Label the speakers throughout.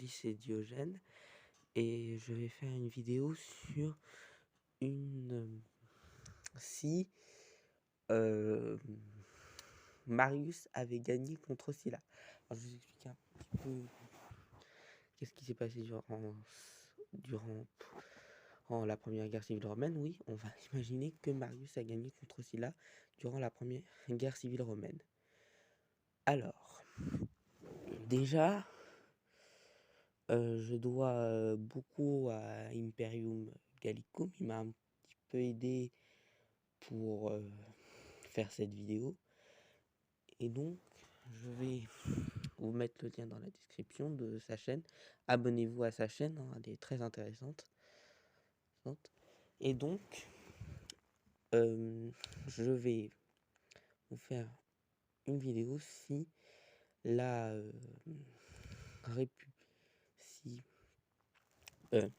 Speaker 1: aujourd'hui c'est Diogène et je vais faire une vidéo sur si euh, Marius avait gagné contre Sylla. Alors, je vais vous expliquer un petit peu qu'est-ce qui s'est passé durant la première guerre civile romaine. Oui, on va imaginer que Marius a gagné contre Sylla durant la première guerre civile romaine. Alors, déjà, je dois beaucoup à Imperium Gallicum. Il m'a un petit peu aidé pour faire cette vidéo. Et donc, je vais vous mettre le lien dans la description de sa chaîne. Abonnez-vous à sa chaîne, hein, elle est très intéressante. Et donc, je vais vous faire une vidéo si la si je vais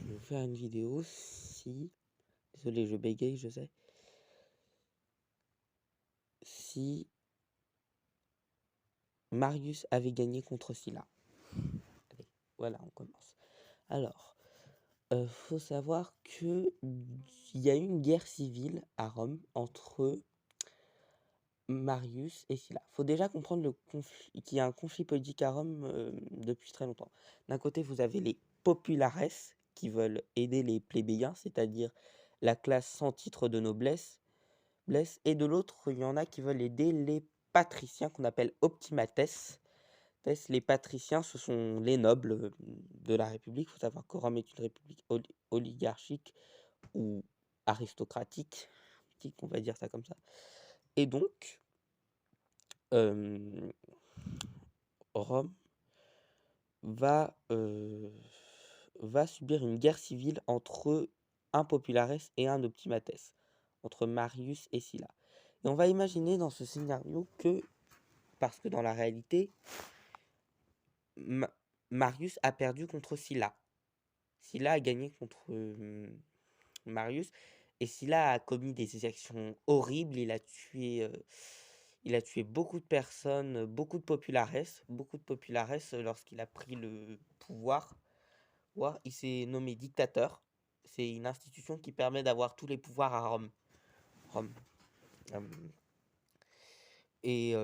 Speaker 1: vous faire une vidéo si, désolé je bégaye, je sais, si Marius avait gagné contre Sylla. Allez, voilà, on commence. Alors, faut savoir que il y a eu une guerre civile à Rome entre Marius et Sylla. Faut déjà comprendre qu'il y a un conflit politique à Rome depuis très longtemps. D'un côté, vous avez les populares qui veulent aider les plébéiens, c'est-à-dire la classe sans titre de noblesse, et de l'autre, il y en a qui veulent aider les patriciens qu'on appelle optimates. Les patriciens, ce sont les nobles de la République. Il faut savoir que Rome est une république oligarchique ou aristocratique, on va dire ça comme ça. Et donc, Rome va subir une guerre civile entre un populares et un optimates, entre Marius et Sylla. Et on va imaginer dans ce scénario que, parce que dans la réalité, Marius a perdu contre Sylla. Sylla a gagné contre Marius, et Sylla a commis des actions horribles. Il a tué beaucoup de personnes, beaucoup de populares. Lorsqu'il a pris le pouvoir, il s'est nommé dictateur. C'est une institution qui permet d'avoir tous les pouvoirs à Rome. Euh, Et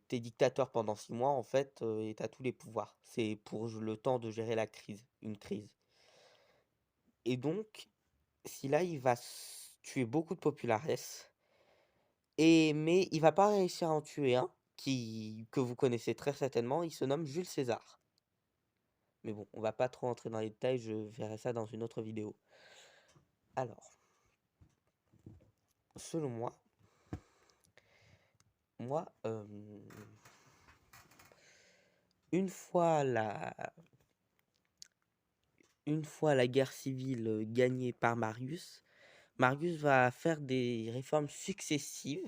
Speaker 1: t'es dictateur pendant 6 mois, en fait, et t'as tous les pouvoirs. C'est pour le temps de gérer une crise. Et donc, si là, il va tuer beaucoup de populares, mais il va pas réussir à en tuer un, que vous connaissez très certainement, il se nomme Jules César. Mais bon, on va pas trop entrer dans les détails, je verrai ça dans une autre vidéo. Alors, selon moi, une fois la guerre civile gagnée par Marius va faire des réformes successives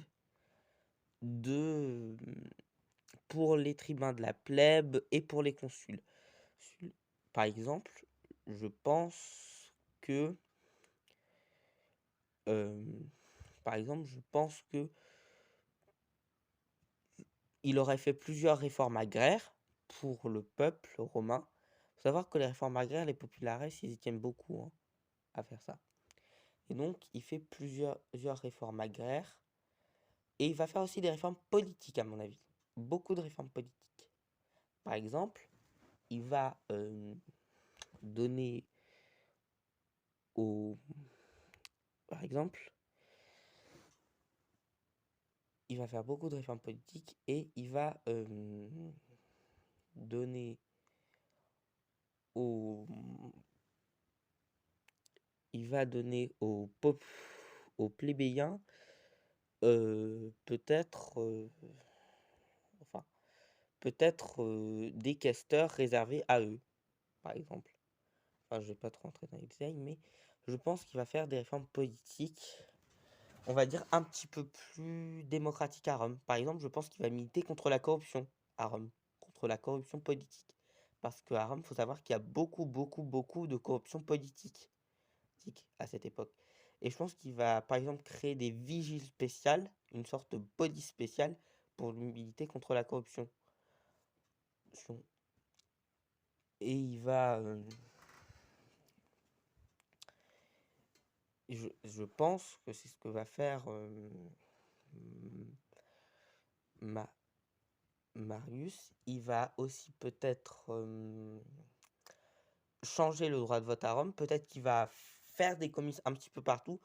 Speaker 1: pour les tribuns de la plèbe et pour les consuls. Par exemple, je pense que il aurait fait plusieurs réformes agraires pour le peuple romain. Il faut savoir que les réformes agraires, les populares, ils y tiennent beaucoup, hein, à faire ça. Et donc, il fait plusieurs réformes agraires. Et il va faire aussi des réformes politiques, à mon avis. Beaucoup de réformes politiques. Par exemple, il va donner aux... Par exemple, il va faire beaucoup de réformes politiques et il va donner aux... Il va donner aux plébéiens peut-être des questeurs réservés à eux, par exemple. Enfin, je vais pas trop rentrer dans les détails, mais je pense qu'il va faire des réformes politiques, on va dire, un petit peu plus démocratiques à Rome. Par exemple, je pense qu'il va militer contre la corruption à Rome, contre la corruption politique. Parce qu'à Rome, il faut savoir qu'il y a beaucoup, beaucoup, beaucoup de corruption politique à cette époque. Et je pense qu'il va, par exemple, créer des vigiles spéciales, une sorte de police spéciale pour militer contre la corruption. son- et il va, je pense que c'est ce que va faire Ma- Marius. Il va aussi peut-être changer le droit de vote à Rome. Peut-être qu'il va faire des comices un petit peu partout.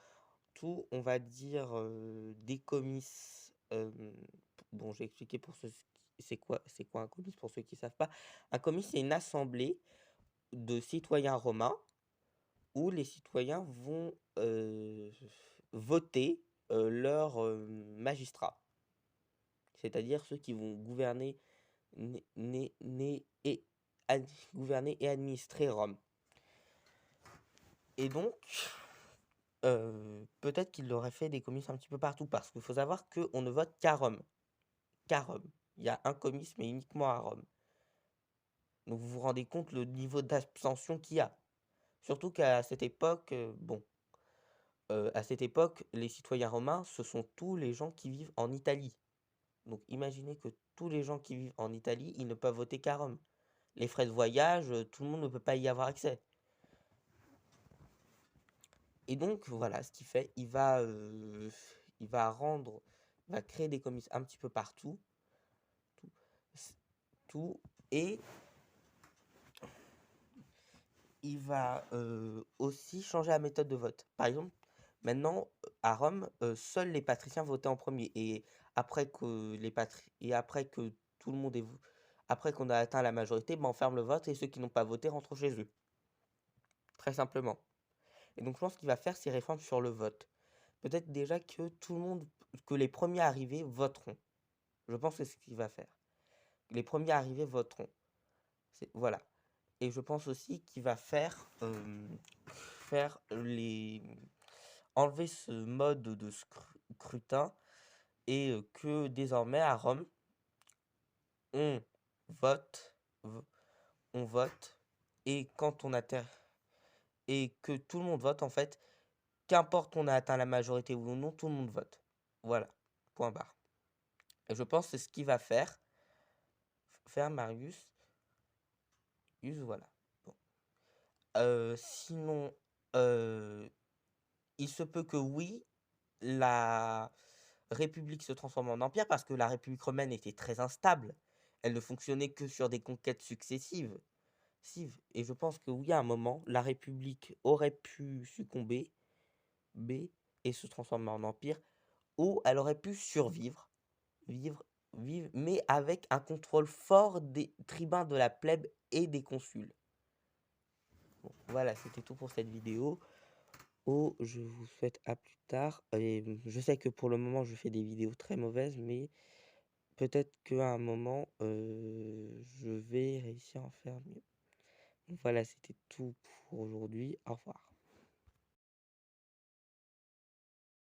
Speaker 1: Tout, on va dire des comices. Bon, j'ai expliqué pour ceux c'est quoi un comice pour ceux qui savent pas. Un comice, c'est une assemblée de citoyens romains où les citoyens vont voter leurs magistrats, c'est-à-dire ceux qui vont gouverner, et gouverner et administrer Rome. Et donc, peut-être qu'il aurait fait des comices un petit peu partout, parce qu'il faut savoir qu'on ne vote qu'à Rome. Qu'à Rome. Il y a un comice, mais uniquement à Rome. Donc vous vous rendez compte le niveau d'abstention qu'il y a. Surtout qu'à cette époque, à cette époque, les citoyens romains, ce sont tous les gens qui vivent en Italie. Donc imaginez que tous les gens qui vivent en Italie, ils ne peuvent voter qu'à Rome. Les frais de voyage, tout le monde ne peut pas y avoir accès. Et donc voilà ce qu'il fait, il va créer des comices un petit peu partout, tout, tout, et il va aussi changer la méthode de vote. Par exemple, maintenant, à Rome, seuls les patriciens votaient en premier. Et après que tout le monde après qu'on a atteint la majorité, ben, on ferme le vote et ceux qui n'ont pas voté rentrent chez eux. Très simplement. Et donc, je pense qu'il va faire ses réformes sur le vote. Peut-être déjà que les premiers arrivés voteront. Je pense que c'est ce qu'il va faire. Les premiers arrivés voteront. Voilà. Et je pense aussi qu'il va faire enlever ce mode de scrutin et que désormais à Rome, on vote, on vote et et que tout le monde vote en fait, qu'importe on a atteint la majorité ou non, tout le monde vote. Voilà, point barre. Et je pense que c'est ce qu'il va faire Marius. Voilà. Bon. Sinon, il se peut que oui, la République se transforme en empire parce que la République romaine était très instable. Elle ne fonctionnait que sur des conquêtes successives. Et je pense que oui, à un moment, la République aurait pu succomber, et se transformer en empire, ou elle aurait pu survivre, vivre, mais avec un contrôle fort des tribuns de la plèbe et des consuls. Bon, voilà, c'était tout pour cette vidéo. Oh, je vous souhaite à plus tard. Et je sais que pour le moment, je fais des vidéos très mauvaises, mais peut-être qu'à un moment, je vais réussir à en faire mieux. Voilà, c'était tout pour aujourd'hui. Au revoir.